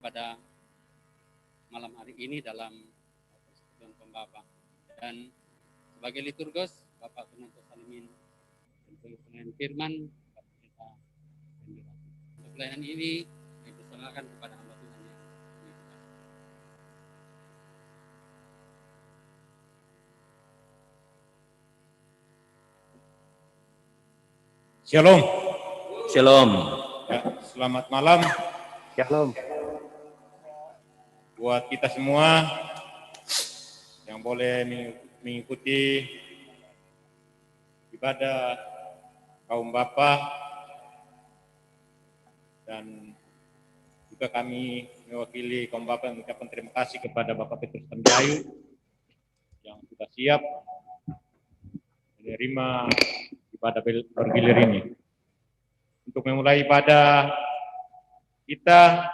pada malam hari ini dalam persekutuan Pembapa. Dan sebagai liturgos, Bapak Penuntut Salimin untuk pelayanan firman, Bapak kita untuk pelayanan ini dipersilakan kepada hamba Tuhan yang dikasihi. Shalom. Shalom. Ya, selamat malam. Shalom. Buat kita semua yang boleh mengikuti ibadah kaum Bapa, dan juga kami mewakili kaum Bapa mengucapkan terima kasih kepada Bapak Petrus Tanjayu yang sudah siap menerima ibadah bergilir ini. Untuk memulai ibadah kita,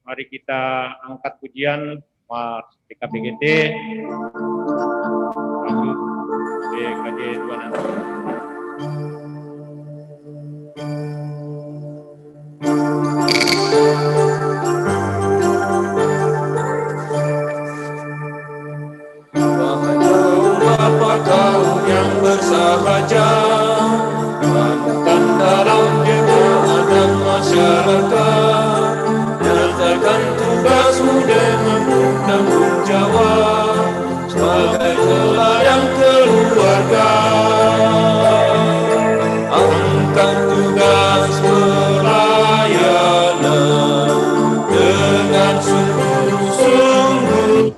mari kita angkat pujian Mars PKBGT, lanjut PKJ Tuhan Anak. Bapa kau yang bersahaja, lakukan dalam jemaat dan masyarakat, nyatakan tugasmu dengan bertanggung jawab sebagai teladan keluarga. Angkat tugas pelayanan dengan sungguh-sungguh,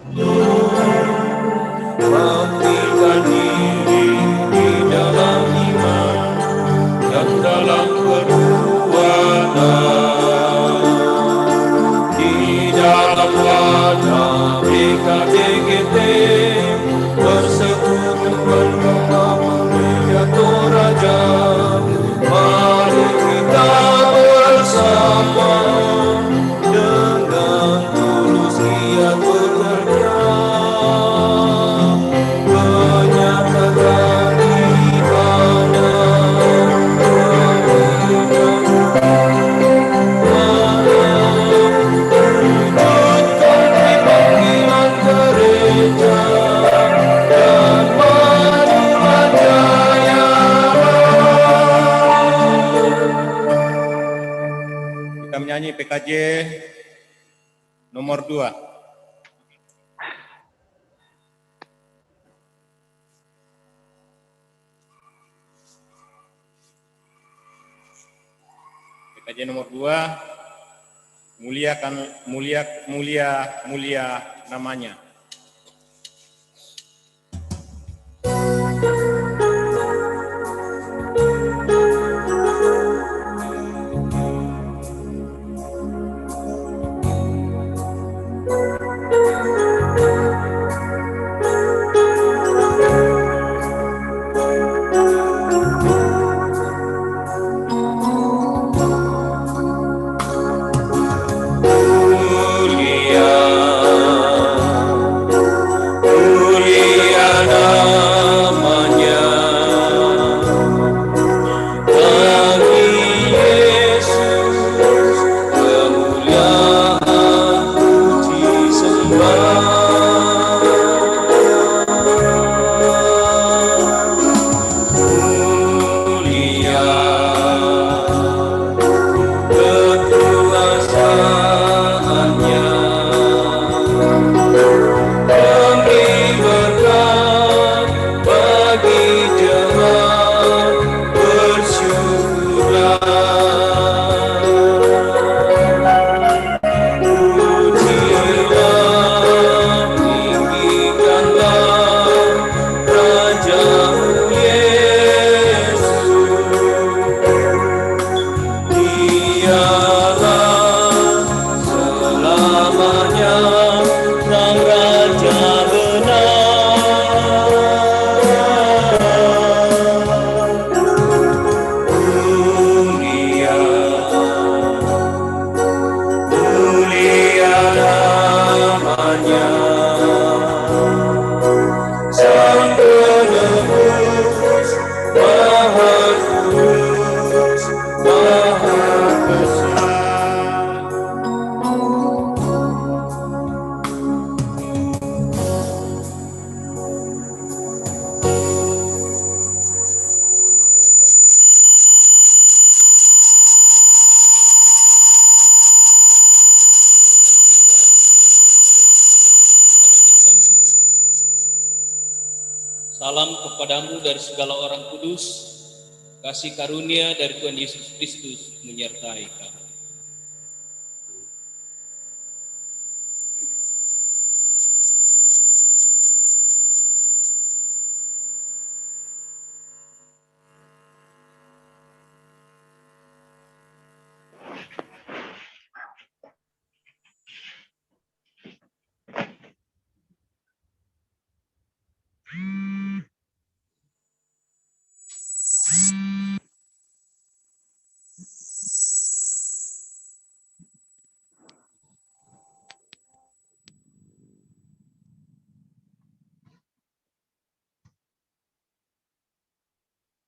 memberikan diri di dalam iman dan dalam perbuatan, di dalam wadah PKBGT persekutuan Pembapa Gereja Toraja. Mari kita bersama dengan tulus giat bekerja, menyatakan ibadah, mewujudkan panggilan gereja, dan majulah jaya. Kita menyanyi PKJ nomor 2. PKJ nomor 2, mulia namanya. Mulia Salam kepadamu dari segala orang kudus, kasih karunia dari Tuhan Yesus Kristus menyertai kamu.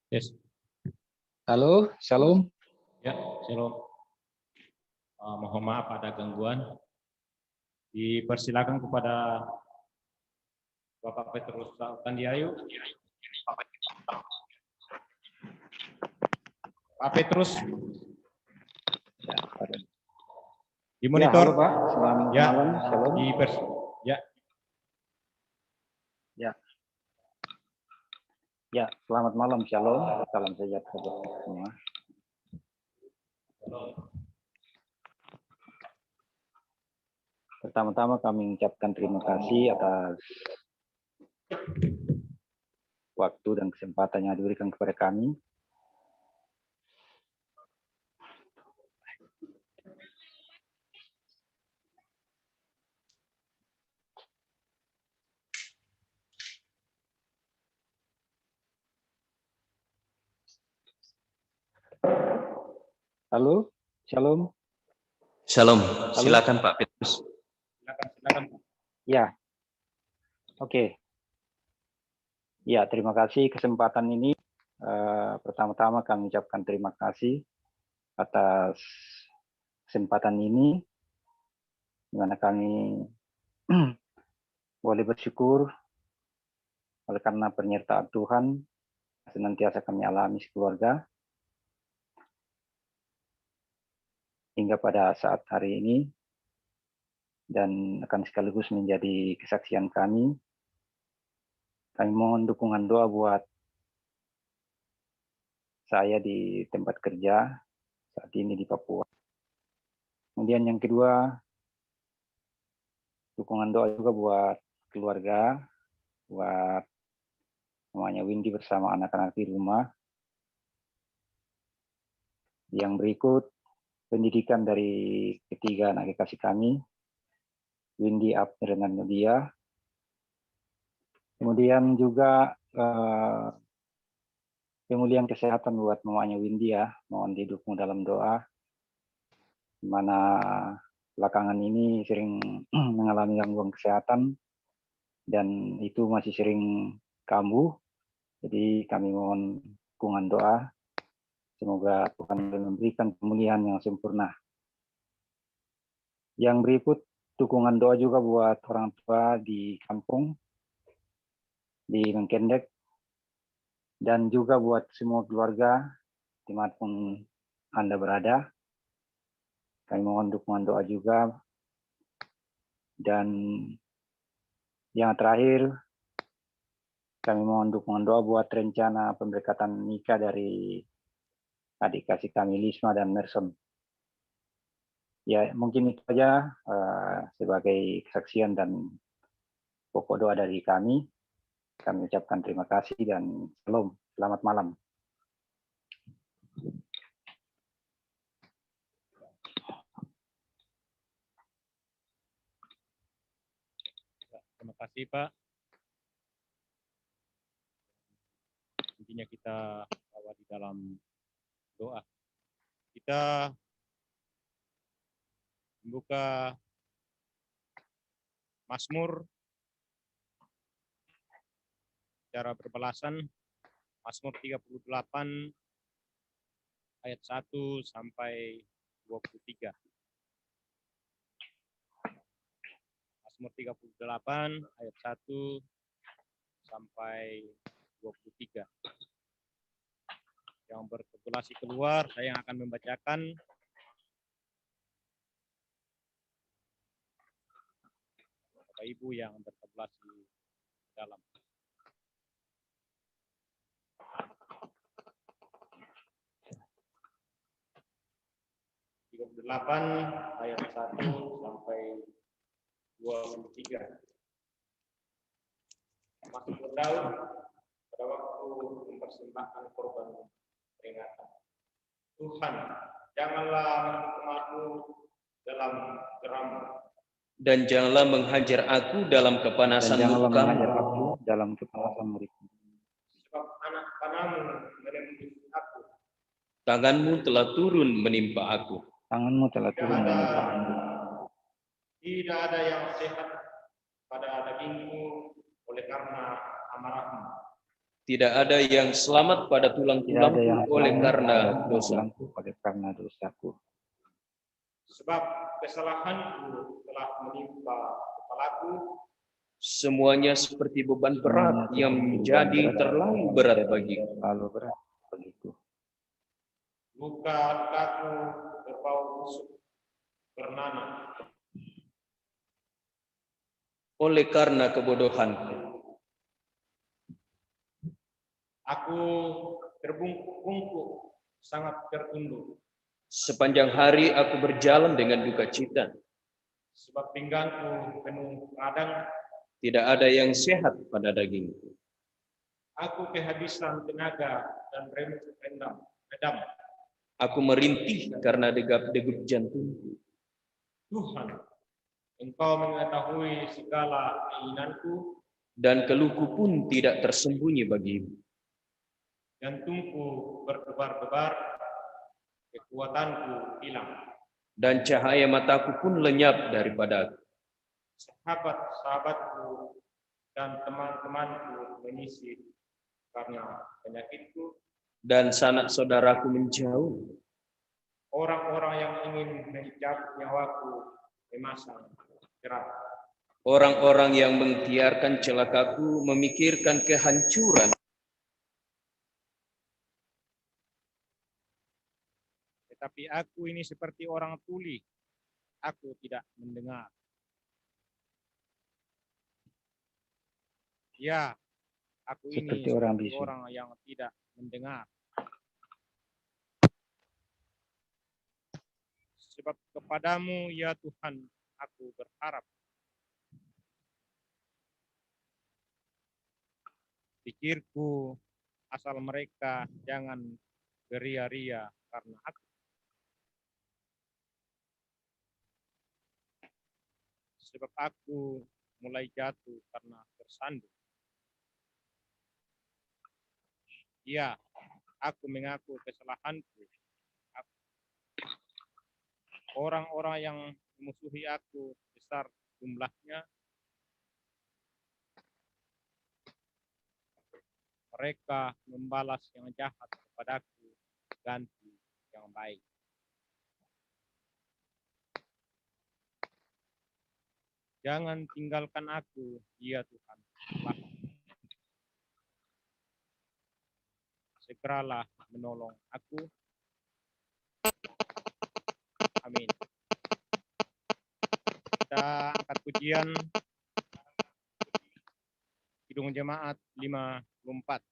Yes. Halo, Shalom. Ya, shalom. Mohon maaf ada gangguan. Dipersilakan kepada Bapak Petrus Tandiayu. Pak Petrus. Di monitor. Ya, halo Pak, selamat malam. Shalom. Ya, selamat malam. Shalom. Salam sejahtera buat semua. Pertama-tama kami mengucapkan terima kasih atas waktu dan kesempatan yang diberikan kepada kami. Halo, Shalom. Shalom. Silakan Pak Petrus. Silakan. Ya, oke. Ya, terima kasih kesempatan ini. Pertama-tama kami ucapkan terima kasih atas kesempatan ini, di mana kami boleh bersyukur oleh karena penyertaan Tuhan senantiasa kami alami sekeluarga hingga pada saat hari ini, dan akan sekaligus menjadi kesaksian kami. Kami mohon dukungan doa buat saya di tempat kerja saat ini di Papua. Kemudian yang kedua, dukungan doa juga buat keluarga, buat namanya Windy bersama anak-anak di rumah. Yang berikut, pendidikan dari ketiga anak kekasih kami, Windy, Abner, dan Nadia. Kemudian juga pemulihan kesehatan buat mamanya Windy ya, mohon didukung dalam doa, di mana belakangan ini sering mengalami gangguan kesehatan dan itu masih sering kambuh. Jadi kami mohon dukungan doa, semoga Tuhan memberikan pemulihan yang sempurna. Yang berikut, dukungan doa juga buat orang tua di kampung, di Mengkendek, dan juga buat semua keluarga dimanapun Anda berada. Kami mohon dukungan doa juga. Dan yang terakhir, kami mohon dukungan doa buat rencana pemberkatan nikah dari adik kasih kami Lisma dan Merson. Ya, mungkin itu saja sebagai kesaksian dan pokok doa dari kami. Kami ucapkan terima kasih dan shalom. Selamat malam. Terima kasih Pak. Intinya kita bawa di dalam doa. Kita membuka Mazmur secara berbalasan, Mazmur 38 ayat 1 sampai 23. Mazmur 38 ayat 1 sampai 23. Yang bertabulasi keluar, saya yang akan membacakan. Bapak Ibu yang bertabulasi dalam. 8 ayat 1 sampai 23. Masuk Daud pada waktu mempersembahkan korban peringatan. Tuhan, janganlah menghukum aku dalam gerammu, dan janganlah menghajar aku dalam Dan kepanasan janganlah mengajar murka-Mu. aku dalam kepanasan muridmu. sebab anak panamu menembus aku. Tangan-Mu telah turun menimpa aku. Tanganmu telah Tidak turun ada, menimpa aku. tidak ada yang sehat pada dagingku oleh karena amarahmu. Tidak ada yang selamat pada Tidak ada tulang-tulangku yang oleh selamat karena pada dosa. tulangku oleh karena dosaku. Sebab kesalahanku telah menimpa kepalaku, Semuanya seperti beban berat Semuanya yang seperti menjadi beban berat terlalu yang berat menjadi bagiku. terlalu berat bagiku. luka-lukaku berbau busuk bernanah. Oleh karena kebodohanku, Aku terbungkuk-bungkuk, sangat tertunduk, sepanjang hari aku berjalan dengan duka cita. sebab pinggangku penuh radang. Tidak ada yang sehat pada dagingku. Aku kehabisan tenaga dan redam. Aku merintih karena degup jantungku. Tuhan, Engkau mengetahui segala keinginanku, Dan keluhku pun tidak tersembunyi bagimu. jantungku berdebar-debar, kekuatanku hilang. Dan cahaya mataku pun lenyap daripadaku. Sahabat-sahabatku dan teman-temanku menyisir karena penyakitku. Dan sanak saudaraku menjauh. Orang-orang yang ingin mencabut nyawaku memasang jerat. Orang-orang yang mengikhtiarkan celakaku memikirkan kehancuran. Tetapi aku ini seperti orang tuli, aku tidak mendengar. Ya, aku ini Seperti orang seperti bisu. orang yang tidak mendengar. Sebab kepadamu, ya Tuhan, aku berharap. Pikirku, asal mereka jangan geria-ria karena aku. Sebab aku mulai jatuh karena tersandung. Ya, aku mengaku kesalahanku. Orang-orang yang memusuhi aku besar jumlahnya. Mereka membalas yang jahat kepadaku, ganti yang baik. Jangan tinggalkan aku, ya Tuhan. Segeralah menolong aku. Amin. Kita angkat pujian Kidung Jemaat 54.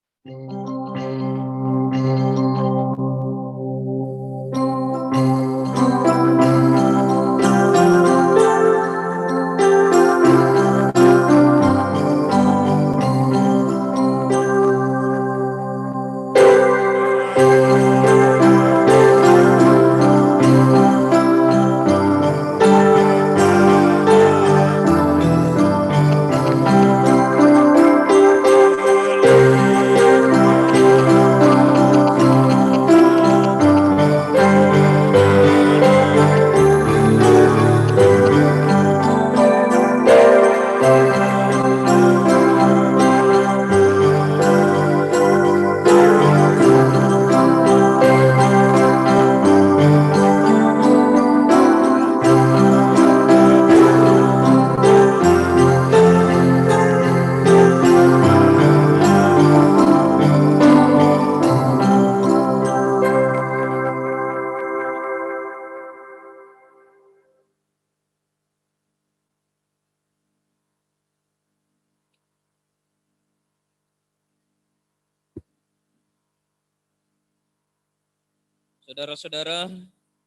Saudara-saudara,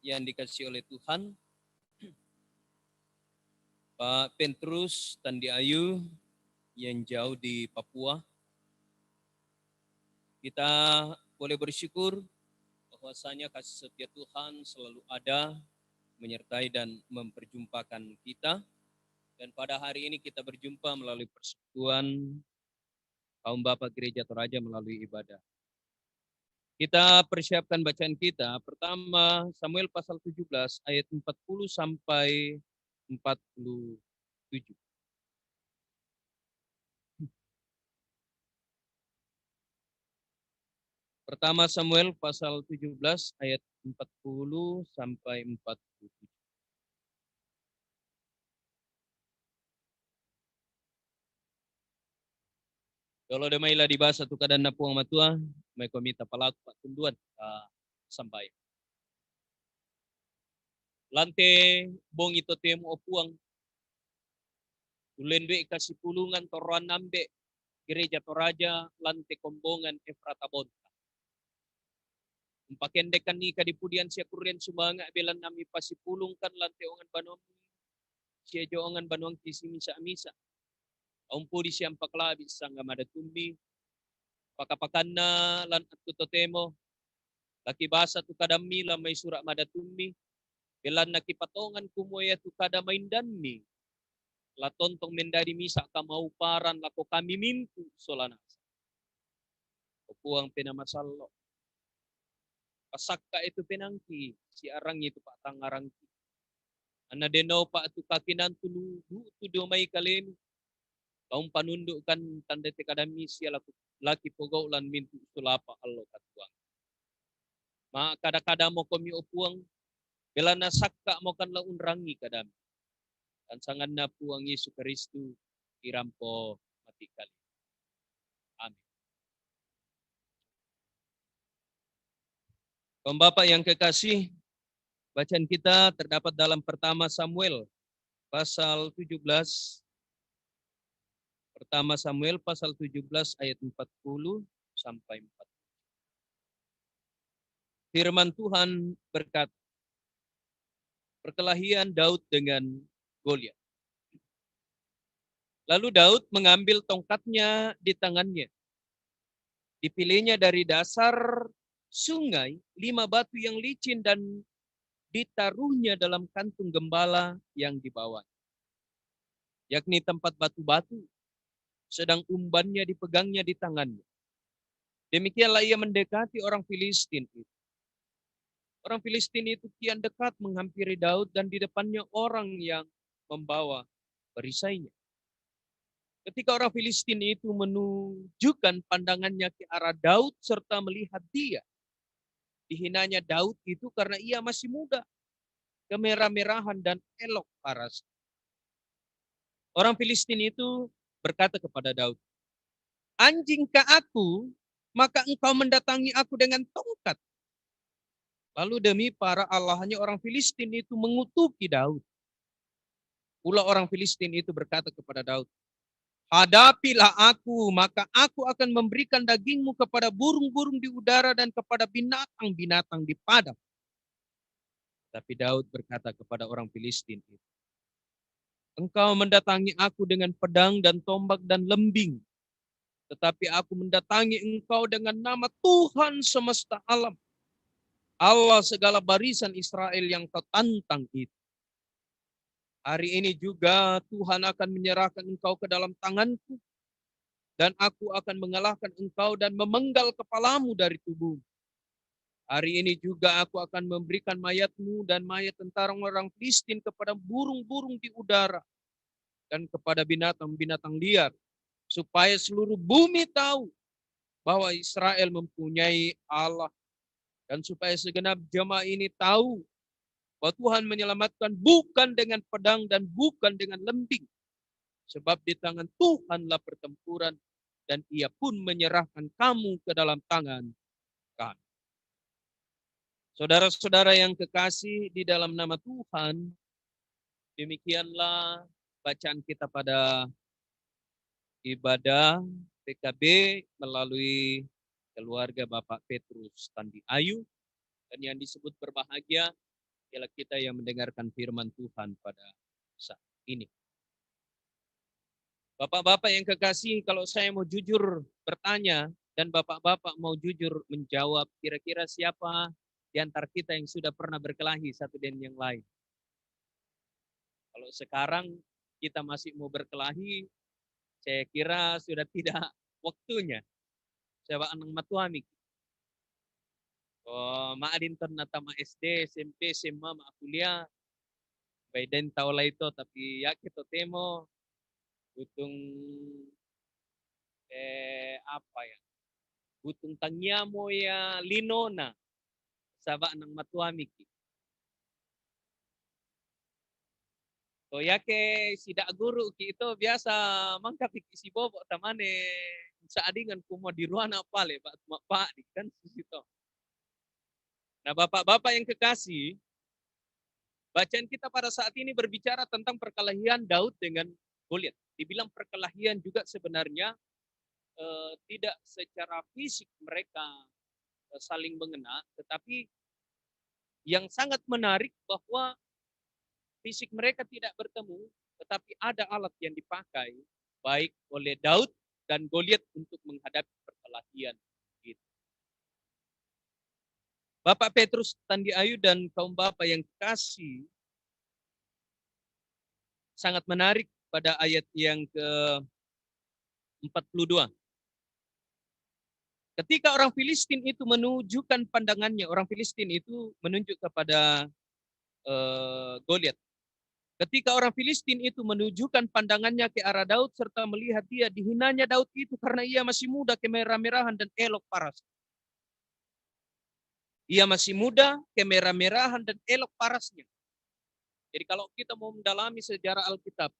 yang dikasihi oleh Tuhan, Pak Petrus Tandi Ayu yang jauh di Papua, kita boleh bersyukur bahwasanya kasih setia Tuhan selalu ada, menyertai dan memperjumpakan kita. Dan pada hari ini kita berjumpa melalui persekutuan kaum Bapak Gereja Toraja melalui ibadah. Kita persiapkan bacaan kita. Pertama, Samuel pasal 17 ayat 40 sampai 47. Pertama Samuel pasal 17 ayat 40 sampai 47. Kalau ada mailah di bahasa tu kadan na puang matua, may komita palaku pak tunduan sampai. Lante bong ito temo opuang ulendwe kasih pulungan toruan nambe gereja Toraja lante kombongan Efrata Bonta. Pakendekan ni kadipudian siya kurien sumanga belan nami pasipulungkan lante ongan banom siya joongan banuang kisi misa-misa. Aumpo di siyang paklabi sangga madatumbi pakapakanna lan at tutotemo laki basa tu kadami la may surat madatumbi belan nakipatongan kumoya tu kada maindanmi la tontong mendari misa kamauparan lako kami mintu solanas puang pinamasallo pasakka itu penangki si arang itu pak tangarangki ana denau pak tu kakinan tulu tu domai kalemi kaum panundukkan tanda tekadami sia laki pogau lan mintu sulapa allo katuang ma kada-kada mo komi opuang bela na sakka mo kan laun rangi kadami dan sangan na puang Yesus Kristus irampo mati kali. Amin. Kaum Bapak yang kekasih, bacaan kita terdapat dalam pertama Samuel pasal 17. Pertama Samuel pasal 17 ayat 40 sampai 40. Firman Tuhan berkata, perkelahian Daud dengan Goliat. Lalu Daud mengambil tongkatnya di tangannya. Dipilihnya dari dasar sungai 5 batu yang licin dan ditaruhnya dalam kantung gembala yang dibawa. Yakni tempat batu-batu, sedang umbannya dipegangnya di tangannya. Demikianlah ia mendekati orang Filistin itu. Orang Filistin itu kian dekat menghampiri Daud dan di depannya orang yang membawa perisainya. Ketika orang Filistin itu menunjukkan pandangannya ke arah Daud serta melihat dia, dihinanya Daud itu karena ia masih muda, kemerah-merahan dan elok paras. Orang Filistin itu berkata kepada Daud, anjingkah aku, maka engkau mendatangi aku dengan tongkat. Lalu demi para allahnya orang Filistin itu mengutuki Daud. Pula orang Filistin itu berkata kepada Daud, hadapilah aku, maka aku akan memberikan dagingmu kepada burung-burung di udara dan kepada binatang-binatang di padang. Tapi Daud berkata kepada orang Filistin itu, engkau mendatangi aku dengan pedang dan tombak dan lembing. Tetapi aku mendatangi engkau dengan nama Tuhan semesta alam. Allah segala barisan Israel yang kau tantang itu. Hari ini juga Tuhan akan menyerahkan engkau ke dalam tanganku. Dan aku akan mengalahkan engkau dan memenggal kepalamu dari tubuhmu. Hari ini juga aku akan memberikan mayatmu dan mayat tentara orang Filistin kepada burung-burung di udara. Dan kepada binatang-binatang liar. Supaya seluruh bumi tahu bahwa Israel mempunyai Allah. Dan supaya segenap jemaah ini tahu bahwa Tuhan menyelamatkan bukan dengan pedang dan bukan dengan lembing. Sebab di tangan Tuhanlah pertempuran dan ia pun menyerahkan kamu ke dalam tangan kami. Saudara-saudara yang kekasih di dalam nama Tuhan, demikianlah bacaan kita pada ibadah PKB melalui keluarga Bapak Petrus Tandi Ayu dan yang disebut berbahagia Ialah kita yang mendengarkan firman Tuhan pada saat ini. Bapak-bapak yang kekasih, kalau saya mau jujur bertanya dan bapak-bapak mau jujur menjawab, kira-kira siapa di antara kita yang sudah pernah berkelahi satu dengan yang lain? Kalau sekarang kita masih mau berkelahi, saya kira sudah tidak waktunya. Saya anak matuami. Oh, maadinton na tama SD, SMP, SMA, kuliah. Baiden taula itu tapi ya kita temo butung apa ya? Butung tangyamo ya linona saba nang matuami. So ya ke sida guru ki itu biasa mangkapik isi bobo tamane sa adingan kumo di ruana pale pak di kan sisito. Nah, bapak-bapak yang kekasih, bacaan kita pada saat ini berbicara tentang perkelahian Daud dengan Goliat. Dibilang perkelahian juga sebenarnya tidak secara fisik mereka saling mengena, tetapi yang sangat menarik bahwa fisik mereka tidak bertemu, tetapi ada alat yang dipakai baik oleh Daud dan Goliat untuk menghadapi perkelahian itu. Bapak Petrus Tandi Ayu dan kaum bapak yang kasih, sangat menarik pada ayat yang ke-42. Ketika orang Filistin itu menunjukkan pandangannya, orang Filistin itu menunjuk kepada Goliat. Ketika orang Filistin itu menunjukkan pandangannya ke arah Daud serta melihat dia, dihinanya Daud itu karena ia masih muda, kemerah-merahan dan elok paras. Ia masih muda, kemerah-merahan dan elok parasnya. Jadi kalau kita mau mendalami sejarah Alkitab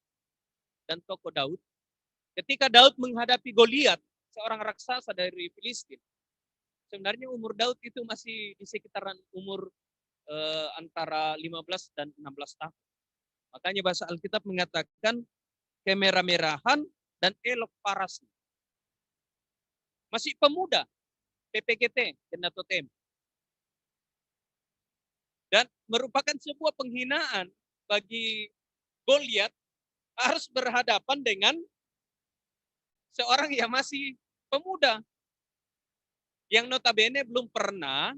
dan tokoh Daud, ketika Daud menghadapi Goliat, seorang raksasa dari Filistin, sebenarnya umur Daud itu masih di sekitaran umur antara 15 dan 16 tahun. Makanya bahasa Alkitab mengatakan kemerah-merahan dan elok parasnya. Masih pemuda, PPGT, Kenatotem. Dan merupakan sebuah penghinaan bagi Goliat harus berhadapan dengan seorang yang masih pemuda. Yang notabene belum pernah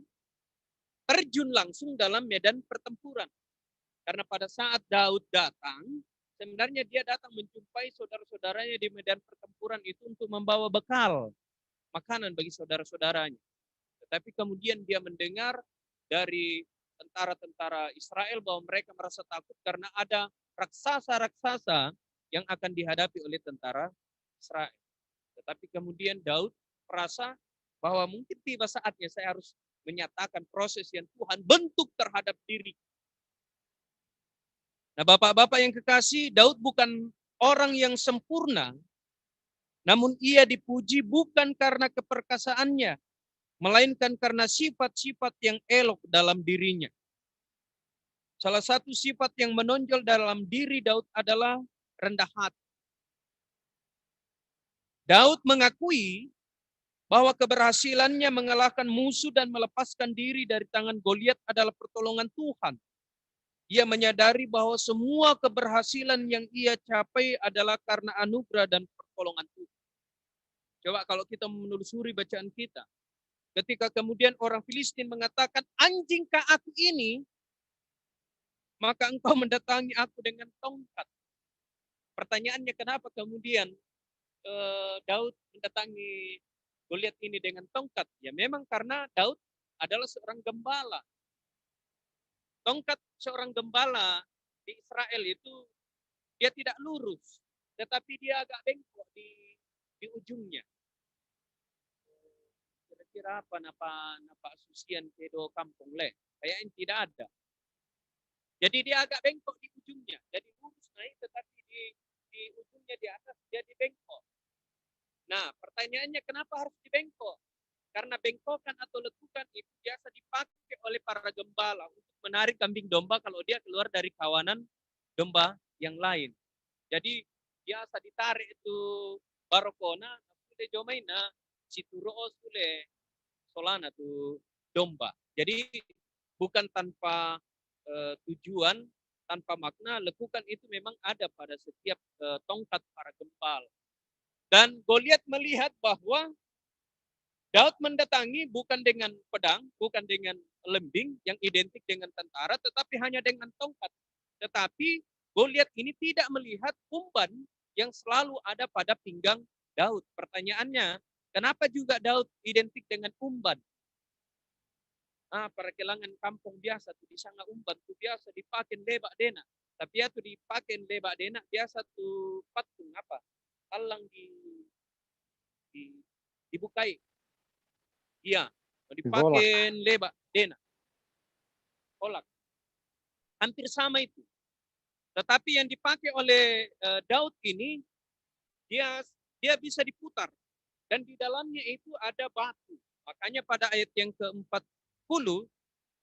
terjun langsung dalam medan pertempuran. Karena pada saat Daud datang, sebenarnya dia datang menjumpai saudara-saudaranya di medan pertempuran itu untuk membawa bekal makanan bagi saudara-saudaranya. Tetapi kemudian dia mendengar dari tentara-tentara Israel bahwa mereka merasa takut karena ada raksasa-raksasa yang akan dihadapi oleh tentara Israel. Tetapi kemudian Daud merasa bahwa mungkin tiba saatnya saya harus menyatakan proses yang Tuhan bentuk terhadap diri. Nah, bapak-bapak yang kekasih, Daud bukan orang yang sempurna, namun ia dipuji bukan karena keperkasaannya, melainkan karena sifat-sifat yang elok dalam dirinya. Salah satu sifat yang menonjol dalam diri Daud adalah rendah hati. Daud mengakui bahwa keberhasilannya mengalahkan musuh dan melepaskan diri dari tangan Goliat adalah pertolongan Tuhan. Ia menyadari bahwa semua keberhasilan yang ia capai adalah karena anugerah dan pertolongan Tuhan. Coba kalau kita menelusuri bacaan kita, ketika kemudian orang Filistin mengatakan, anjingkah aku ini? Maka engkau mendatangi aku dengan tongkat. Pertanyaannya kenapa kemudian Daud mendatangi Goliat ini dengan tongkat? Ya memang karena Daud adalah seorang gembala. Tongkat seorang gembala di Israel itu dia tidak lurus, tetapi dia agak bengkok di ujungnya. Kira-kira apa napa susian kedo kampung le? Kayaknya tidak ada. Jadi dia agak bengkok di ujungnya. Jadi lurus naik tetapi di ujungnya di atas jadi bengkok. Nah, pertanyaannya kenapa harus dibengkok? Karena bengkokan atau lekukan itu biasa dipakai oleh para gembala untuk menarik kambing domba kalau dia keluar dari kawanan domba yang lain. Jadi biasa ditarik itu barokona, sudah jomaina situro sule solana tu domba. Jadi bukan tanpa tujuan tanpa makna, lekukan itu memang ada pada setiap tongkat para gembala. Dan Goliat melihat bahwa Daud mendatangi bukan dengan pedang, bukan dengan lembing yang identik dengan tentara, tetapi hanya dengan tongkat. Tetapi Goliat ini tidak melihat umban yang selalu ada pada pinggang Daud. Pertanyaannya, kenapa juga Daud identik dengan umban? Para kelangan kampung biasa tuh disanga umban tuh biasa dipakai lebak dena. Tapi ya tuh dipakai lebak dena biasa tuh patung apa? Talang di dibukai. Iya, Digolak. dipakai lebak dena. Kolak. Hampir sama itu. Tetapi yang dipakai oleh Daud ini dia bisa diputar dan di dalamnya itu ada batu. Makanya pada ayat yang ke-40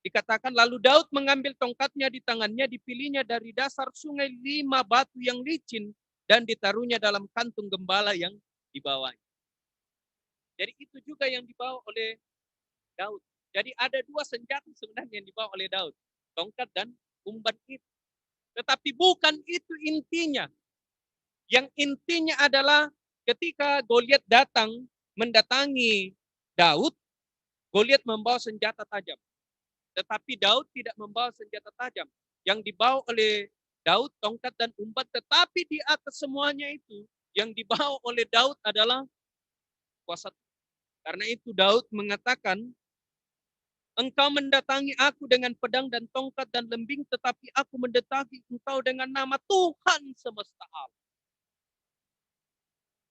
dikatakan lalu Daud mengambil tongkatnya di tangannya, dipilihnya dari dasar sungai 5 batu yang licin dan ditaruhnya dalam kantung gembala yang dibawanya. Jadi itu juga yang dibawa oleh Daud. Jadi ada 2 senjata sebenarnya yang dibawa oleh Daud, tongkat dan umban itu. Tetapi bukan itu intinya. Yang intinya adalah ketika Goliat datang mendatangi Daud, Goliat membawa senjata tajam. Tetapi Daud tidak membawa senjata tajam. Yang dibawa oleh Daud tongkat dan umban, tetapi di atas semuanya itu yang dibawa oleh Daud adalah kuasa. Karena itu Daud mengatakan, engkau mendatangi aku dengan pedang dan tongkat dan lembing, tetapi aku mendatangi engkau dengan nama Tuhan semesta alam.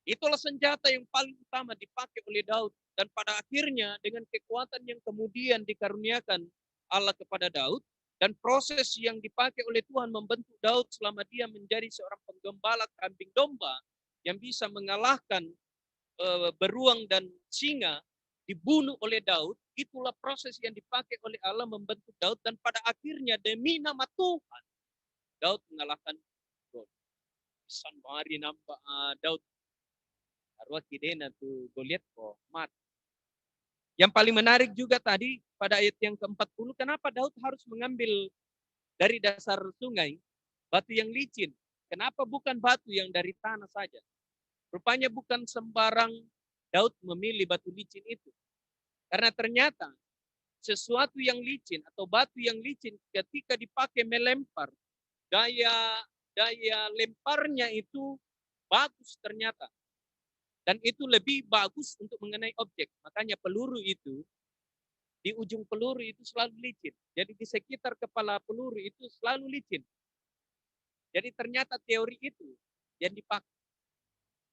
Itulah senjata yang paling utama dipakai oleh Daud. Dan pada akhirnya dengan kekuatan yang kemudian dikaruniakan Allah kepada Daud, dan proses yang dipakai oleh Tuhan membentuk Daud selama dia menjadi seorang penggembala kambing domba yang bisa mengalahkan beruang dan singa, dibunuh oleh Daud. Itulah proses yang dipakai oleh Allah membentuk Daud, dan pada akhirnya demi nama Tuhan Daud mengalahkan Goliat. Sanmari nampak Daud arwah kidena tu Goliat kok mat. Yang paling menarik juga tadi pada ayat yang ke-40, kenapa Daud harus mengambil dari dasar sungai batu yang licin? Kenapa bukan batu yang dari tanah saja? Rupanya bukan sembarang Daud memilih batu licin itu. Karena ternyata sesuatu yang licin atau batu yang licin ketika dipakai melempar, daya lemparnya itu bagus ternyata. Dan itu lebih bagus untuk mengenai objek. Makanya peluru itu, di ujung peluru itu selalu licin. Jadi di sekitar kepala peluru itu selalu licin. Jadi ternyata teori itu yang dipakai.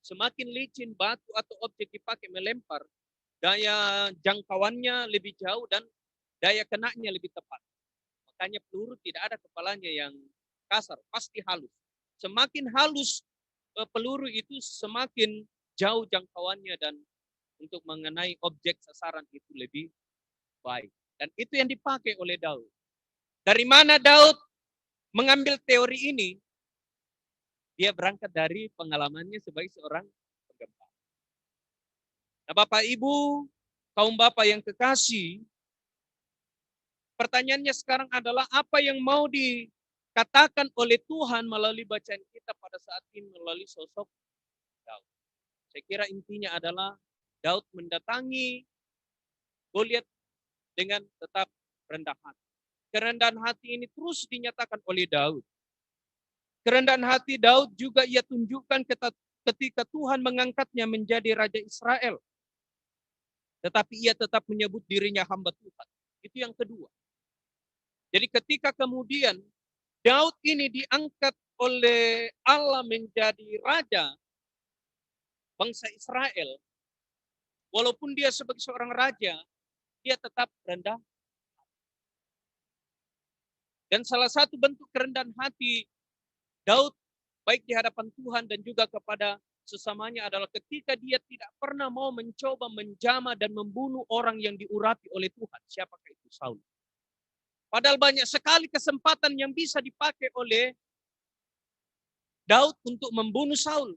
Semakin licin batu atau objek dipakai melempar, daya jangkauannya lebih jauh dan daya kenanya lebih tepat. Makanya peluru tidak ada kepalanya yang kasar, pasti halus. Semakin halus peluru itu semakin jauh jangkauannya dan untuk mengenai objek sasaran itu lebih baik. Dan itu yang dipakai oleh Daud. Dari mana Daud mengambil teori ini? Dia berangkat dari pengalamannya sebagai seorang penggembala. Nah, Bapak Ibu, kaum Bapak yang kekasih, pertanyaannya sekarang adalah apa yang mau dikatakan oleh Tuhan melalui bacaan kita pada saat ini melalui sosok Daud. Saya kira intinya adalah Daud mendatangi Goliat dengan tetap rendah hati. Kerendahan hati ini terus dinyatakan oleh Daud. Kerendahan hati Daud juga ia tunjukkan ketika Tuhan mengangkatnya menjadi Raja Israel. Tetapi ia tetap menyebut dirinya hamba Tuhan. Itu yang kedua. Jadi ketika kemudian Daud ini diangkat oleh Allah menjadi Raja bangsa Israel, walaupun dia sebagai seorang raja, dia tetap rendah. Dan salah satu bentuk kerendahan hati Daud baik di hadapan Tuhan dan juga kepada sesamanya adalah ketika dia tidak pernah mau mencoba menjamah dan membunuh orang yang diurapi oleh Tuhan. Siapakah itu? Saul. Padahal banyak sekali kesempatan yang bisa dipakai oleh Daud untuk membunuh Saul.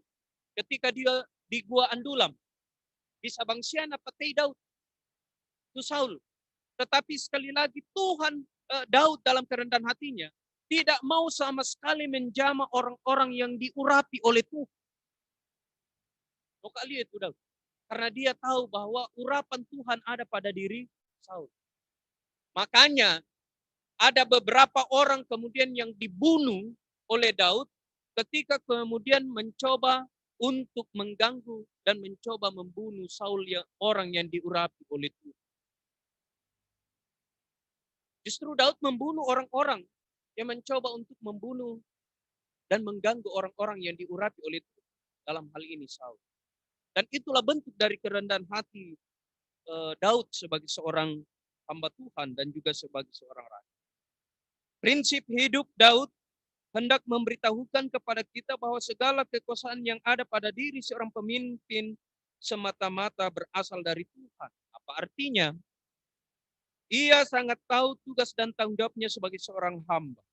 Ketika dia di Gua Andulam, bisa bangsian apa Daud itu Saul. Tetapi sekali lagi Tuhan Daud dalam kerendahan hatinya tidak mau sama sekali menjamah orang-orang yang diurapi oleh Tuhan. Kok lihat itu Daud? Karena dia tahu bahwa urapan Tuhan ada pada diri Saul. Makanya ada beberapa orang kemudian yang dibunuh oleh Daud ketika kemudian mencoba untuk mengganggu dan mencoba membunuh Saul, orang yang diurapi oleh Tuhan. Justru Daud membunuh orang-orang yang mencoba untuk membunuh dan mengganggu orang-orang yang diurapi oleh Tuhan. Dalam hal ini Saul. Dan itulah bentuk dari kerendahan hati Daud sebagai seorang hamba Tuhan dan juga sebagai seorang raja. Prinsip hidup Daud hendak memberitahukan kepada kita bahwa segala kekuasaan yang ada pada diri seorang pemimpin semata-mata berasal dari Tuhan. Apa artinya? Ia sangat tahu tugas dan tanggung jawabnya sebagai seorang hamba.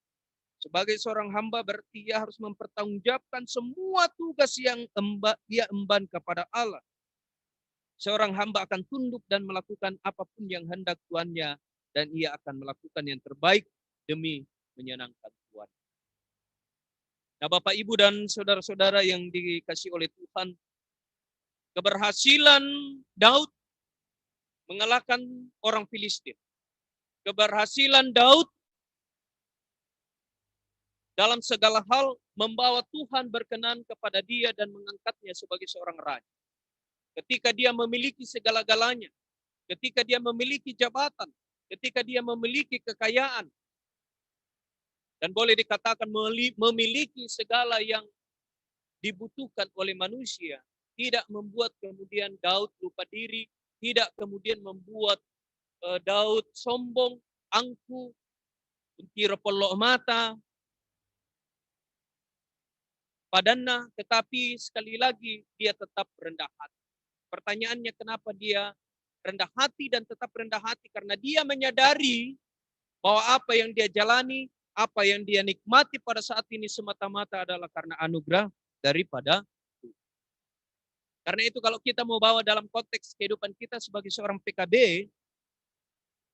Sebagai seorang hamba berarti ia harus mempertanggungjawabkan semua tugas yang ia emban kepada Allah. Seorang hamba akan tunduk dan melakukan apapun yang hendak tuannya, dan ia akan melakukan yang terbaik demi menyenangkan Tuhan. Nah, Bapak, Ibu, dan saudara-saudara yang dikasihi oleh Tuhan, keberhasilan Daud mengalahkan orang Filistin. Keberhasilan Daud dalam segala hal membawa Tuhan berkenan kepada dia dan mengangkatnya sebagai seorang raja. Ketika dia memiliki segala-galanya, ketika dia memiliki jabatan, ketika dia memiliki kekayaan, dan boleh dikatakan memiliki segala yang dibutuhkan oleh manusia, tidak membuat kemudian Daud lupa diri, tidak kemudian membuat Daud sombong, angkuh, kira pelok mata, padana, tetapi sekali lagi dia tetap rendah hati. Pertanyaannya, kenapa dia rendah hati dan tetap rendah hati? Karena dia menyadari bahwa apa yang dia jalani, apa yang dia nikmati pada saat ini semata-mata adalah karena anugerah daripada Tuhan. Karena itu kalau kita mau bawa dalam konteks kehidupan kita sebagai seorang PKB,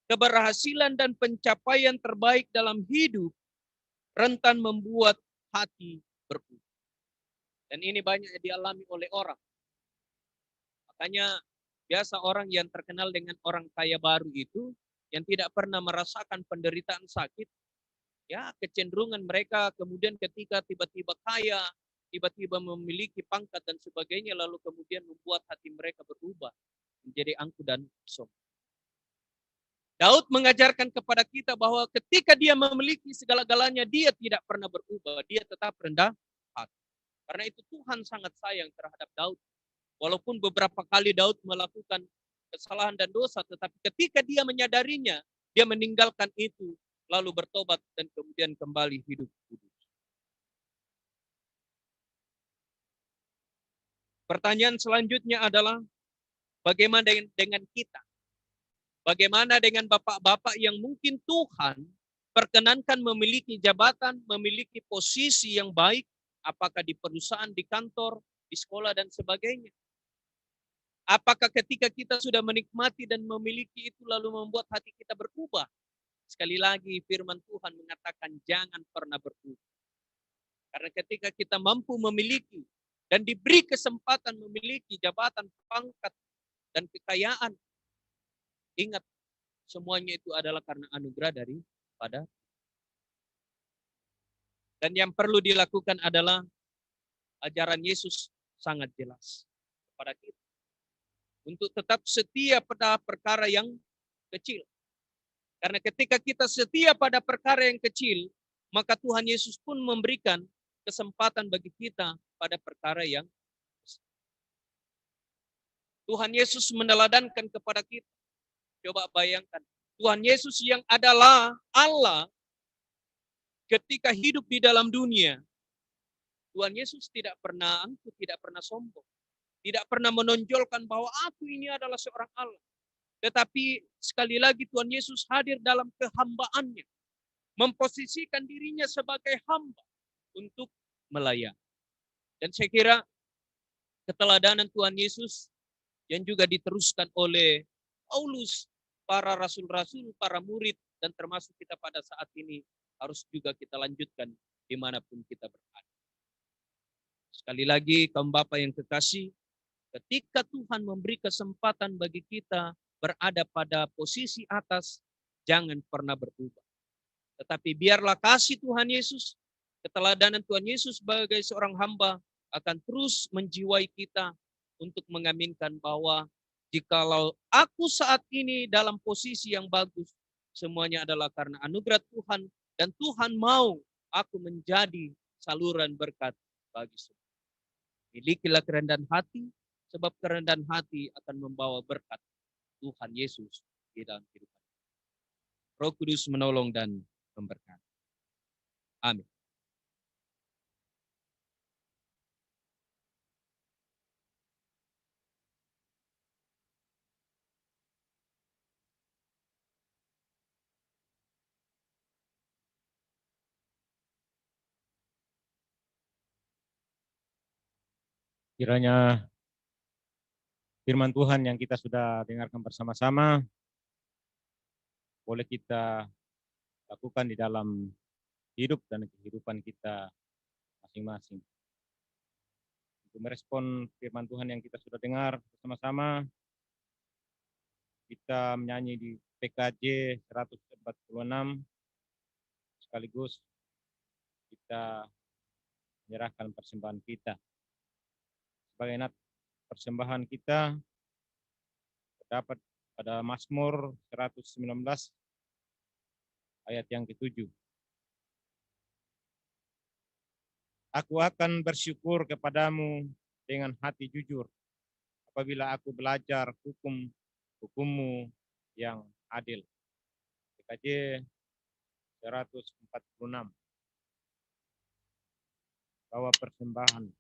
keberhasilan dan pencapaian terbaik dalam hidup rentan membuat hati berubah. Dan ini banyak dialami oleh orang. Makanya biasa orang yang terkenal dengan orang kaya baru itu, yang tidak pernah merasakan penderitaan sakit, ya kecenderungan mereka kemudian ketika tiba-tiba kaya, tiba-tiba memiliki pangkat dan sebagainya, lalu kemudian membuat hati mereka berubah menjadi angkuh dan sombong. Daud mengajarkan kepada kita bahwa ketika dia memiliki segala-galanya, dia tidak pernah berubah, dia tetap rendah hati. Karena itu Tuhan sangat sayang terhadap Daud. Walaupun beberapa kali Daud melakukan kesalahan dan dosa, tetapi ketika dia menyadarinya, dia meninggalkan itu, lalu bertobat dan kemudian kembali hidup kudus. Pertanyaan selanjutnya adalah, bagaimana dengan kita? Bagaimana dengan bapak-bapak yang mungkin Tuhan perkenankan memiliki jabatan, memiliki posisi yang baik, apakah di perusahaan, di kantor, di sekolah, dan sebagainya? Apakah ketika kita sudah menikmati dan memiliki itu lalu membuat hati kita berubah? Sekali lagi firman Tuhan mengatakan jangan pernah berubah. Karena ketika kita mampu memiliki dan diberi kesempatan memiliki jabatan, pangkat, dan kekayaan, ingat, semuanya itu adalah karena anugerah daripada. Dan yang perlu dilakukan adalah ajaran Yesus sangat jelas kepada kita. Untuk tetap setia pada perkara yang kecil. Karena ketika kita setia pada perkara yang kecil, maka Tuhan Yesus pun memberikan kesempatan bagi kita pada perkara yang besar. Tuhan Yesus meneladankan kepada kita. Coba bayangkan, Tuhan Yesus yang adalah Allah ketika hidup di dalam dunia, Tuhan Yesus tidak pernah angkuh, tidak pernah sombong, tidak pernah menonjolkan bahwa aku ini adalah seorang Allah. Tetapi sekali lagi Tuhan Yesus hadir dalam kehambaannya, memposisikan dirinya sebagai hamba untuk melayani. Dan saya kira keteladanan Tuhan Yesus yang juga diteruskan oleh Paulus, para rasul-rasul, para murid, dan termasuk kita pada saat ini harus juga kita lanjutkan dimanapun kita berada. Sekali lagi, kaum Bapak yang kekasih, ketika Tuhan memberi kesempatan bagi kita berada pada posisi atas, jangan pernah berubah. Tetapi biarlah kasih Tuhan Yesus, keteladanan Tuhan Yesus sebagai seorang hamba akan terus menjiwai kita untuk mengaminkan bahwa jikalau aku saat ini dalam posisi yang bagus, semuanya adalah karena anugerah Tuhan, dan Tuhan mau aku menjadi saluran berkat bagi semua. Milikilah kerendahan hati, sebab kerendahan hati akan membawa berkat Tuhan Yesus di dalam kehidupan. Roh Kudus menolong dan memberkati. Amin. Kiranya firman Tuhan yang kita sudah dengarkan bersama-sama boleh kita lakukan di dalam hidup dan kehidupan kita masing-masing. Untuk merespon firman Tuhan yang kita sudah dengar bersama-sama, kita menyanyi di PKJ 146, sekaligus kita menyerahkan persembahan kita. Sebagai persembahan kita terdapat pada Mazmur 119 ayat yang ke-7. Aku akan bersyukur kepadamu dengan hati jujur apabila aku belajar hukum-hukummu yang adil. PKJ 146. Bawa persembahan.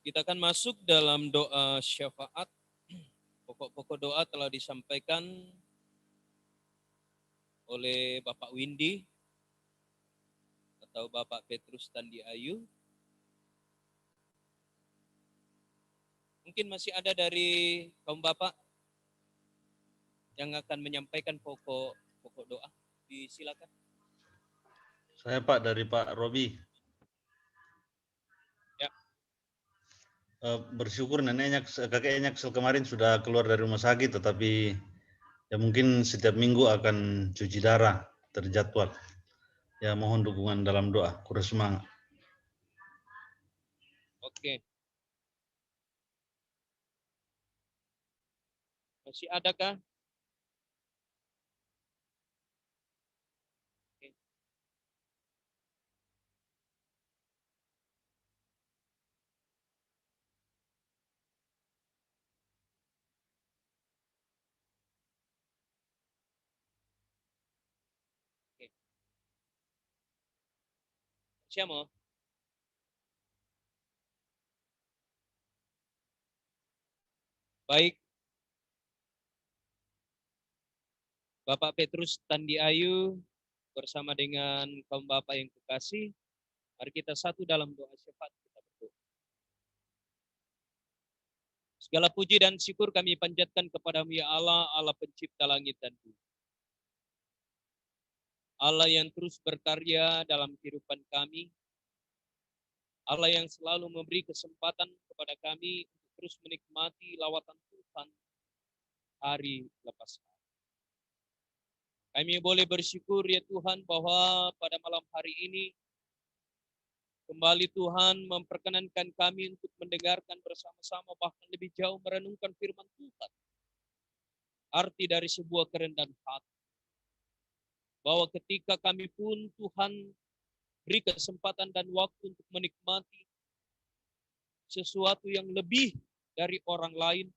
Kita akan masuk dalam doa syafaat. Pokok-pokok doa telah disampaikan oleh Bapak Windy atau Bapak Petrus Tandi Ayu. Mungkin masih ada dari kaum Bapak yang akan menyampaikan pokok doa. Disilakan. Saya Pak, dari Pak Robi. Ya. Bersyukur kakeknya kemarin sudah keluar dari rumah sakit, tetapi ya mungkin setiap minggu akan cuci darah terjadwal. Ya, mohon dukungan dalam doa. Kurang semangat. Oke. Masih adakah? Oke. Oke. Siamo? Baik, Bapak Petrus Tandi Ayu bersama dengan kaum Bapak yang kekasih, mari kita satu dalam doa syafaat kita berdoa. Segala puji dan syukur kami panjatkan kepadamu ya Allah, Allah pencipta langit dan bumi. Allah yang terus berkarya dalam kehidupan kami, Allah yang selalu memberi kesempatan kepada kami untuk terus menikmati lawatan Tuhan hari lepas hari. Kami boleh bersyukur ya Tuhan bahwa pada malam hari ini kembali Tuhan memperkenankan kami untuk mendengarkan bersama-sama, bahkan lebih jauh merenungkan firman Tuhan. Arti dari sebuah kerendahan hati. Bahwa ketika kami pun Tuhan beri kesempatan dan waktu untuk menikmati sesuatu yang lebih dari orang lain,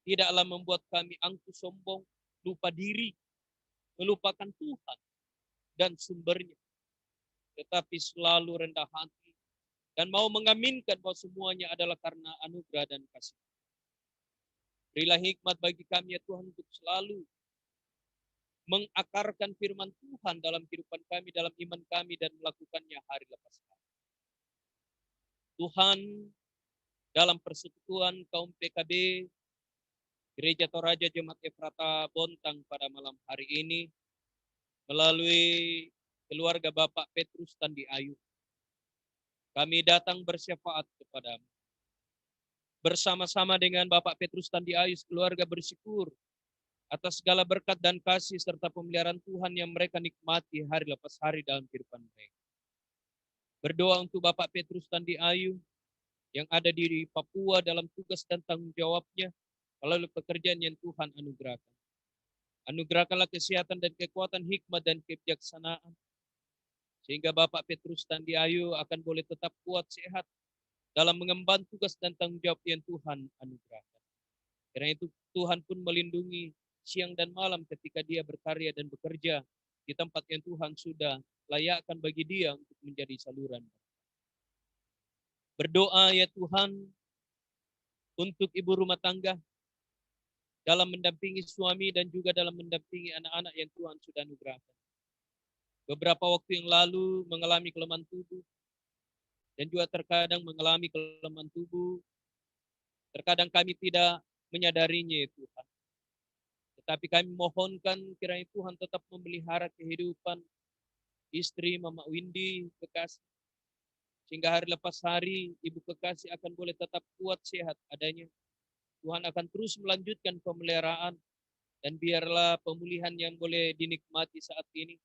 tidaklah membuat kami angkuh sombong, lupa diri, melupakan Tuhan dan sumbernya, tetapi selalu rendah hati dan mau mengaminkan bahwa semuanya adalah karena anugerah dan kasih. Berilah hikmat bagi kami ya Tuhan untuk selalu mengakarkan firman Tuhan dalam kehidupan kami, dalam iman kami, dan melakukannya hari lepas hari. Tuhan, dalam persekutuan kaum PKB, Gereja Toraja Jemaat Efrata Bontang pada malam hari ini, melalui keluarga Bapak Petrus Tandi Ayu, kami datang bersyafaat kepadamu. Bersama-sama dengan Bapak Petrus Tandi Ayu, keluarga bersyukur atas segala berkat dan kasih serta pemeliharaan Tuhan yang mereka nikmati hari lepas hari dalam kehidupan mereka. Berdoa untuk Bapak Petrus Tandi Ayu yang ada di Papua dalam tugas dan tanggung jawabnya melalui pekerjaan yang Tuhan anugerahkan. Anugerahkanlah kesehatan dan kekuatan, hikmat dan kebijaksanaan, sehingga Bapak Petrus Tandi Ayu akan boleh tetap kuat sehat dalam mengemban tugas dan tanggung jawab yang Tuhan anugerahkan. Karena itu Tuhan pun melindungi siang dan malam ketika dia berkarya dan bekerja di tempat yang Tuhan sudah layakkan bagi dia untuk menjadi saluran. Berdoa ya Tuhan untuk ibu rumah tangga dalam mendampingi suami dan juga dalam mendampingi anak-anak yang Tuhan sudah anugerahkan. Beberapa waktu yang lalu mengalami kelemahan tubuh dan juga terkadang mengalami kelemahan tubuh. Terkadang kami tidak menyadarinya ya Tuhan. Tetapi kami mohonkan kiranya Tuhan tetap memelihara kehidupan istri Mama Windy kekasih. Sehingga hari lepas hari ibu kekasih akan boleh tetap kuat sehat adanya. Tuhan akan terus melanjutkan pemeliharaan dan biarlah pemulihan yang boleh dinikmati saat ini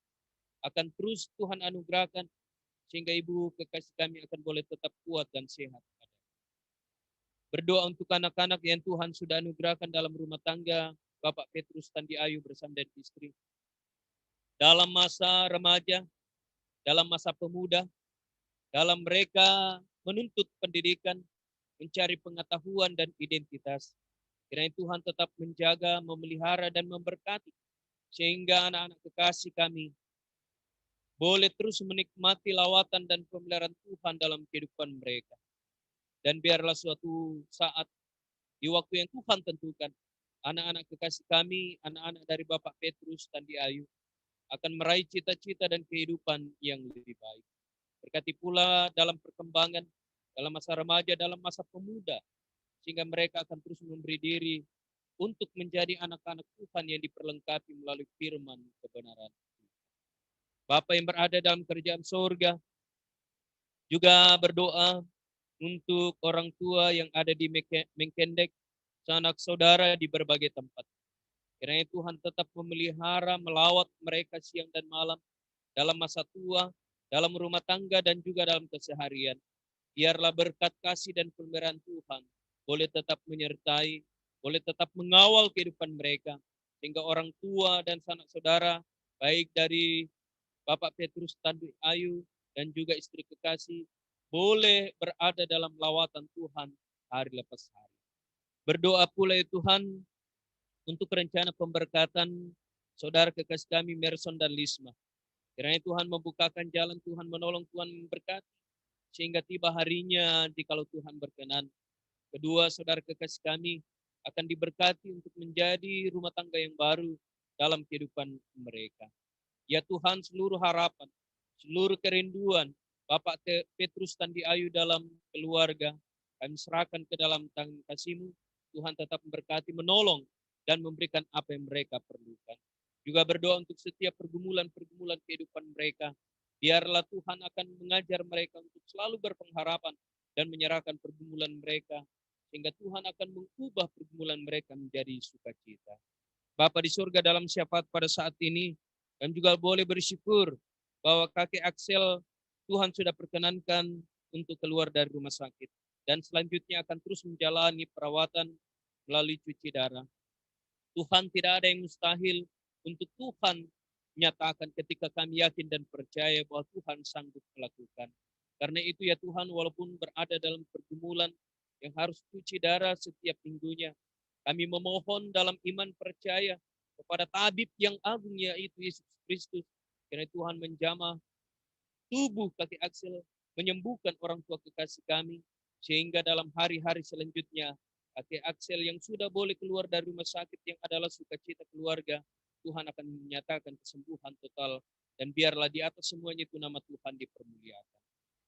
akan terus Tuhan anugerahkan sehingga ibu kekasih kami akan boleh tetap kuat dan sehat. Berdoa untuk anak-anak yang Tuhan sudah anugerahkan dalam rumah tangga Bapak Petrus Tandi Ayu bersama dengan istri. Dalam masa remaja, dalam masa pemuda, dalam mereka menuntut pendidikan, mencari pengetahuan dan identitas. Kiranya Tuhan tetap menjaga, memelihara, dan memberkati. Sehingga anak-anak kekasih kami boleh terus menikmati lawatan dan pemeliharaan Tuhan dalam kehidupan mereka. Dan biarlah suatu saat, di waktu yang Tuhan tentukan, anak-anak kekasih kami, anak-anak dari Bapak Petrus Tandi Ayu, akan meraih cita-cita dan kehidupan yang lebih baik. Berkati pula dalam perkembangan, dalam masa remaja, dalam masa pemuda, sehingga mereka akan terus memberi diri untuk menjadi anak-anak Tuhan yang diperlengkapi melalui firman kebenaran. Bapa yang berada dalam kerajaan surga, juga berdoa untuk orang tua yang ada di Mengkendek, sanak saudara di berbagai tempat. Kiranya Tuhan tetap memelihara, melawat mereka siang dan malam, dalam masa tua, dalam rumah tangga, dan juga dalam keseharian. Biarlah berkat kasih dan pemeliharaan Tuhan boleh tetap menyertai, boleh tetap mengawal kehidupan mereka, sehingga orang tua dan sanak saudara, baik dari Bapak Petrus Tandwi Ayu dan juga istri kekasih, boleh berada dalam lawatan Tuhan hari lepas hari. Berdoa pula ya Tuhan untuk rencana pemberkatan saudara kekasih kami Merson dan Lisma. Kiranya Tuhan membukakan jalan, Tuhan menolong, Tuhan memberkati, sehingga tiba harinya jikalau Tuhan berkenan. Kedua saudara kekasih kami akan diberkati untuk menjadi rumah tangga yang baru dalam kehidupan mereka. Ya Tuhan, seluruh harapan, seluruh kerinduan Bapak Petrus Tandi Ayu dalam keluarga, kami serahkan ke dalam tangan kasih-Mu. Tuhan tetap memberkati, menolong, dan memberikan apa yang mereka perlukan. Juga berdoa untuk setiap pergumulan-pergumulan kehidupan mereka. Biarlah Tuhan akan mengajar mereka untuk selalu berpengharapan dan menyerahkan pergumulan mereka, sehingga Tuhan akan mengubah pergumulan mereka menjadi sukacita. Bapa di surga, dalam syafaat pada saat ini, kami juga boleh bersyukur bahwa kakek Axel Tuhan sudah perkenankan untuk keluar dari rumah sakit. Dan selanjutnya akan terus menjalani perawatan melalui cuci darah. Tuhan, tidak ada yang mustahil untuk Tuhan nyatakan ketika kami yakin dan percaya bahwa Tuhan sanggup melakukan. Karena itu ya Tuhan, walaupun berada dalam pergumulan yang harus cuci darah setiap minggunya, kami memohon dalam iman percaya kepada tabib yang agung, yaitu Yesus Kristus. Karena Tuhan menjamah tubuh kaki Axel, menyembuhkan orang tua kekasih kami, sehingga dalam hari-hari selanjutnya, kaki Axel yang sudah boleh keluar dari rumah sakit yang adalah sukacita keluarga, Tuhan akan menyatakan kesembuhan total, dan biarlah di atas semuanya itu nama Tuhan dipermuliakan.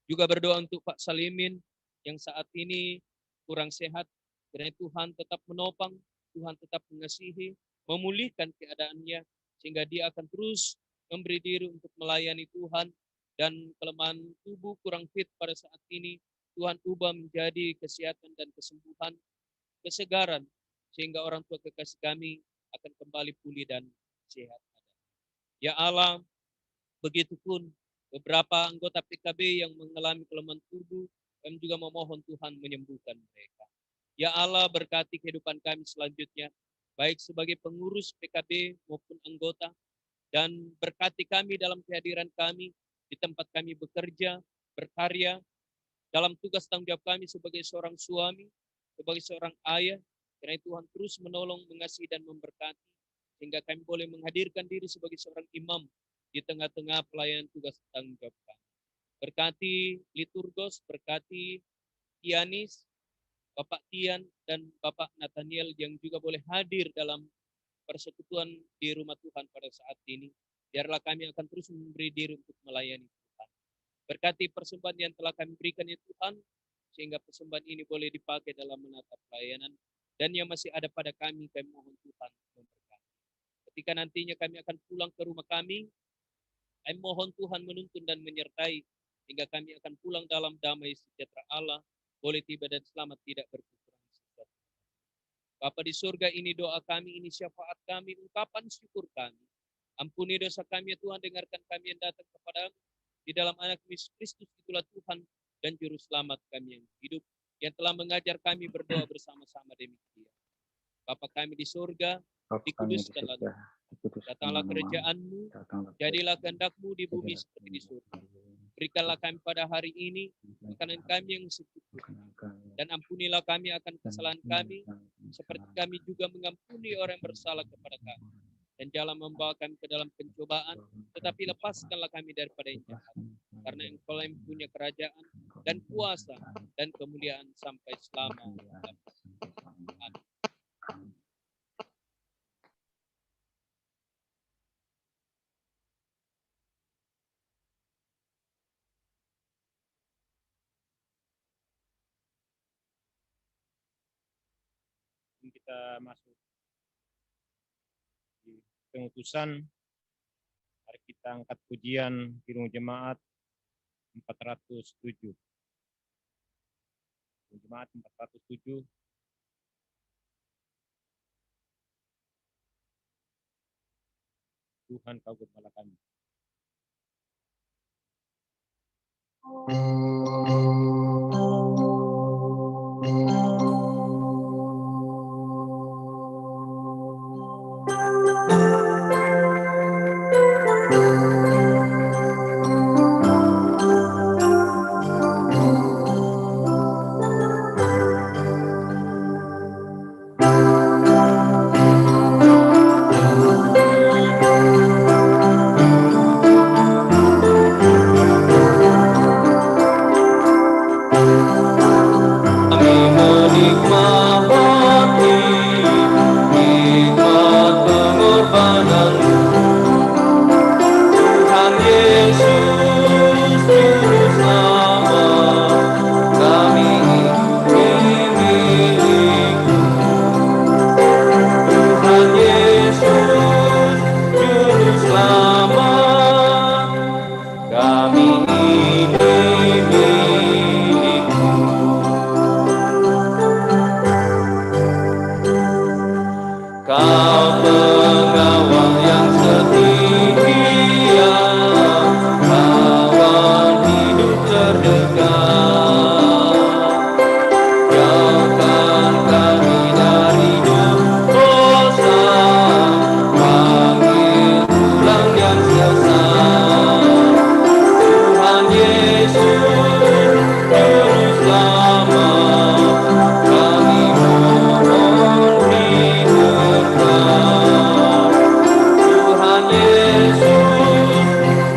Juga berdoa untuk Pak Salimin yang saat ini kurang sehat, karena Tuhan tetap menopang, Tuhan tetap mengasihi, memulihkan keadaannya, sehingga dia akan terus memberi diri untuk melayani Tuhan, dan kelemahan tubuh kurang fit pada saat ini, Tuhan ubah menjadi kesehatan dan kesembuhan, kesegaran, sehingga orang tua kekasih kami akan kembali pulih dan sehat. Ya Allah, begitupun beberapa anggota PKB yang mengalami kelemahan tubuh, kami juga memohon Tuhan menyembuhkan mereka. Ya Allah, berkati kehidupan kami selanjutnya, baik sebagai pengurus PKB maupun anggota, dan berkati kami dalam kehadiran kami di tempat kami bekerja, berkarya, dalam tugas tanggung jawab kami sebagai seorang suami, sebagai seorang ayah. Karena Tuhan terus menolong, mengasihi, dan memberkati, sehingga kami boleh menghadirkan diri sebagai seorang imam di tengah-tengah pelayanan tugas tanggung jawab kami. Berkati liturgos, berkati Tianis, Bapak Tian, dan Bapak Nathaniel yang juga boleh hadir dalam persekutuan di rumah Tuhan pada saat ini. Biarlah kami akan terus memberi diri untuk melayani Tuhan. Berkati persembahan yang telah kami berikan ya Tuhan, sehingga persembahan ini boleh dipakai dalam menatap pelayanan, dan yang masih ada pada kami mohon Tuhan memberkati. Ketika nantinya kami akan pulang ke rumah kami mohon Tuhan menuntun dan menyertai, hingga kami akan pulang dalam damai sejahtera Allah, boleh tiba dan selamat, tidak berkekurangan sesuatu. Bapa di surga, ini doa kami, ini syafaat kami, ungkapan syukur kami. Ampuni dosa kami ya Tuhan, dengarkan kami yang datang kepadamu. Di dalam anak Yesus Kristus itulah Tuhan dan Juru Selamat kami yang hidup, yang telah mengajar kami berdoa bersama-sama demikian. Bapa kami di surga, dikuduskanlah namamu. Datanglah kerajaan-Mu, jadilah kehendak-Mu di bumi seperti di surga. Berikanlah kami pada hari ini makanan kami yang secukupnya, dan ampunilah kami akan kesalahan kami, seperti kami juga mengampuni orang yang bersalah kepada kami. Dan jangan membawa kami ke dalam pencobaan, tetapi lepaskanlah kami daripada yang jahat. Karena Engkau yang punya kerajaan dan kuasa dan kemuliaan sampai selama-lamanya. Amin. Kita masuk di pengutusan. Mari kita angkat pujian Kirung Jemaat 407. Jemaat 407. Tuhan kau gembala kami. Kami menikmati nikmat pengorbanan-Mu, Tuhan Yesus Juru Selamat. Kami ingin milik-Mu, Tuhan Yesus Juru Selamat. Kami ingin milik-Mu. Kau pengawal yang setia, kawan hidup terdekat. Jauhkan kami dari dosa, panggil pulang yang sesat. Tuhan Yesus Juru Selamat, kami mohon diberkat. Tuhan Yesus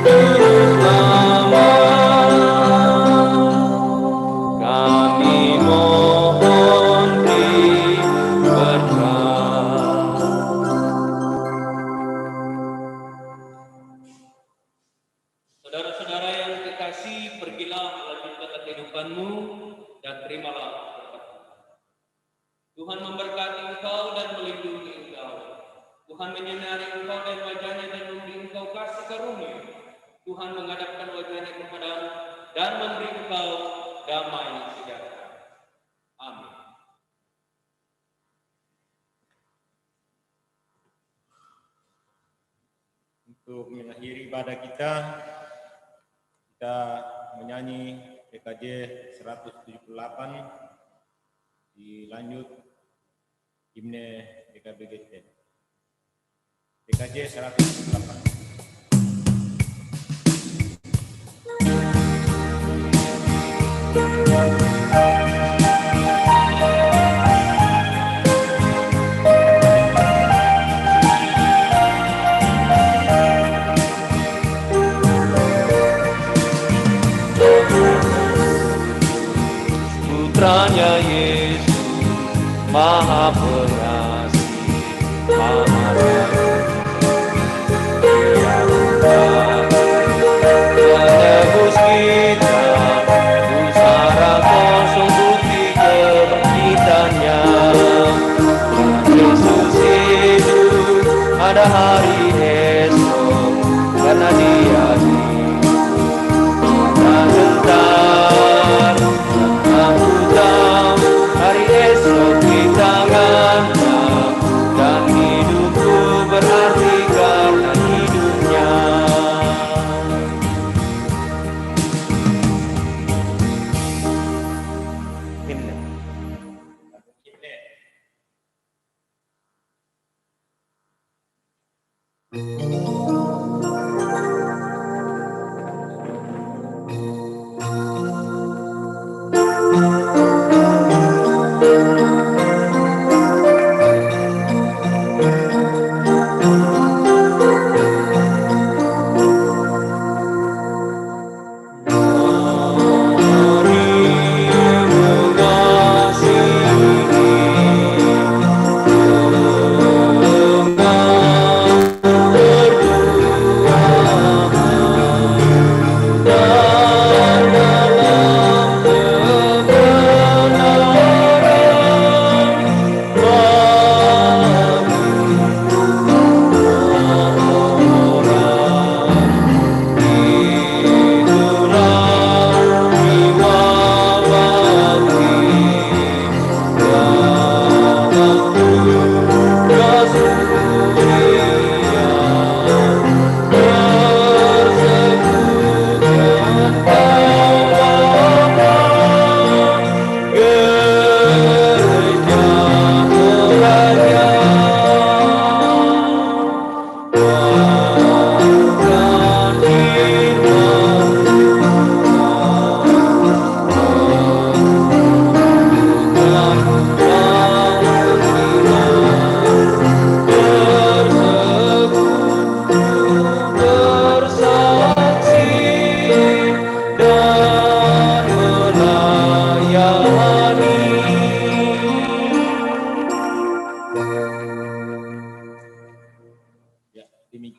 Juru Selamat, kami mohon diberkat. Saudara-saudara yang kekasih, pergilah melanjutkan kehidupanmu dan terimalah berkat. Tuhan memberkati engkau dan melindungi engkau. Tuhan menyinari engkau dan wajahnya dan memberi engkau kasih karunia. Tuhan menghadapkan wajahnya kepadamu dan memberi engkau damai sejahtera. Amin. Untuk mengakhiri ibadah kita menyanyi PKJ 178, dilanjut himne PKBGT. PKJ 178. Putranya Yesus Maha Pengasih, Maha Damai, Dia menebus kita, pusara kosong bukti kebangkitannya. Yesus hidup pada hari esok, karena Dia sebentar aku tahu hari esok di tangannya, dan hidupku berarti karena hidupnya. Himne.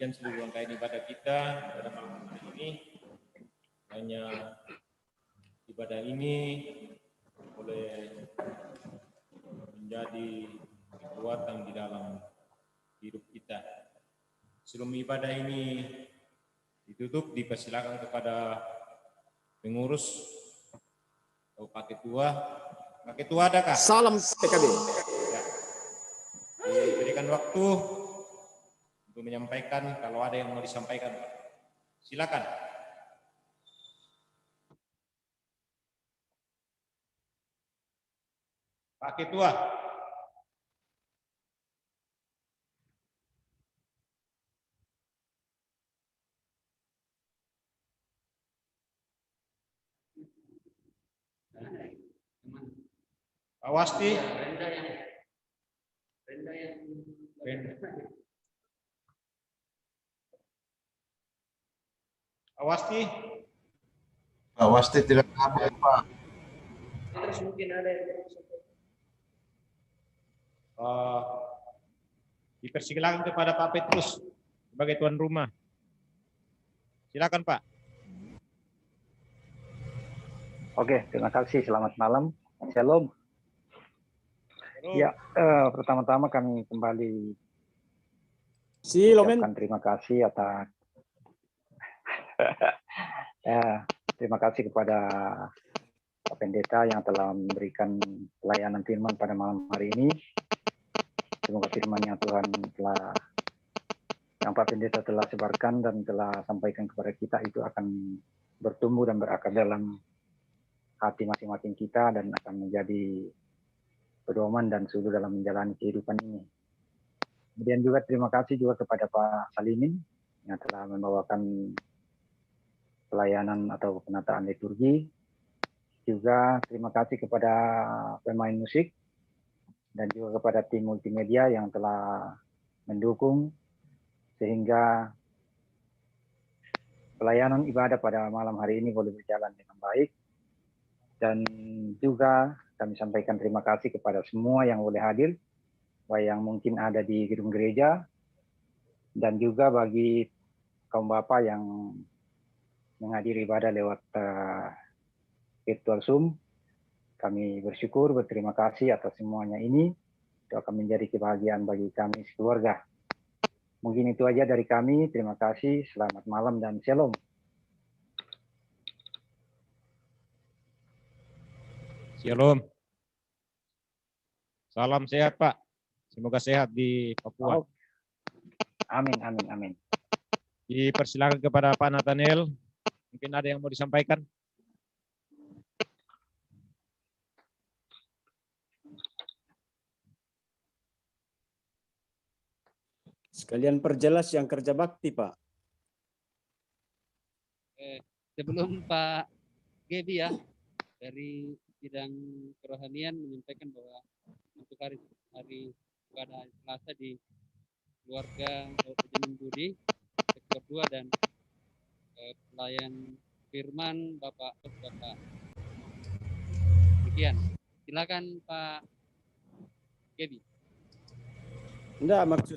dan seluruh rangkaian ibadah kita pada malam hari ini. Hanya ibadah ini boleh menjadi kekuatan di dalam hidup kita. Sebelum ibadah ini ditutup, dipersilakan kepada pengurus atau Pak Ketua. Pak Ketua adakah? Salam PKB. Ya. Diberikan waktu untuk menyampaikan kalau ada yang mau disampaikan. Silakan. Pak Ketua. Pak Wasti. Pak Wasti. Pak Wasti tidak hadir, Pak. Terus mungkin ada yang Dipersilakan kepada Pak Petrus sebagai tuan rumah. Silakan Pak. Oke, terima kasih. Selamat malam. Shalom. Ya, pertama-tama kami kembali mengucapkan terima kasih atas terima kasih kepada Pak Pendeta yang telah memberikan pelayanan firman pada malam hari ini. Semoga firman yang Tuhan yang Pak Pendeta telah sebarkan dan telah sampaikan kepada kita itu akan bertumbuh dan berakar dalam hati masing-masing kita dan akan menjadi pedoman dan suluh dalam menjalani kehidupan ini. Kemudian juga terima kasih juga kepada Pak Salimin yang telah membawakan pelayanan atau penataan liturgi. Juga terima kasih kepada pemain musik dan juga kepada tim multimedia yang telah mendukung sehingga pelayanan ibadah pada malam hari ini boleh berjalan dengan baik. Dan juga kami sampaikan terima kasih kepada semua yang boleh hadir, baik yang mungkin ada di gedung gereja, dan juga bagi kaum Bapak yang menghadiri ibadah lewat virtual Zoom. Kami bersyukur, berterima kasih atas semuanya ini. Itu akan menjadi kebahagiaan bagi kami sekeluarga. Mungkin itu aja dari kami. Terima kasih, selamat malam dan shalom. Shalom. Salam sehat Pak. Semoga sehat di Papua. Amin, amin, amin. Dipersilakan kepada Pak Nathaniel. Mungkin ada yang mau disampaikan. Sekalian perjelas yang kerja bakti, Pak. Sebelum Pak Gebi ya, dari bidang kerohanian menyampaikan bahwa untuk hari ibadah Selasa di keluarga Benjamin Budi sektor 2 dan pelayan firman Bapak. Demikian. Silakan Pak Gebi. Enggak, maksud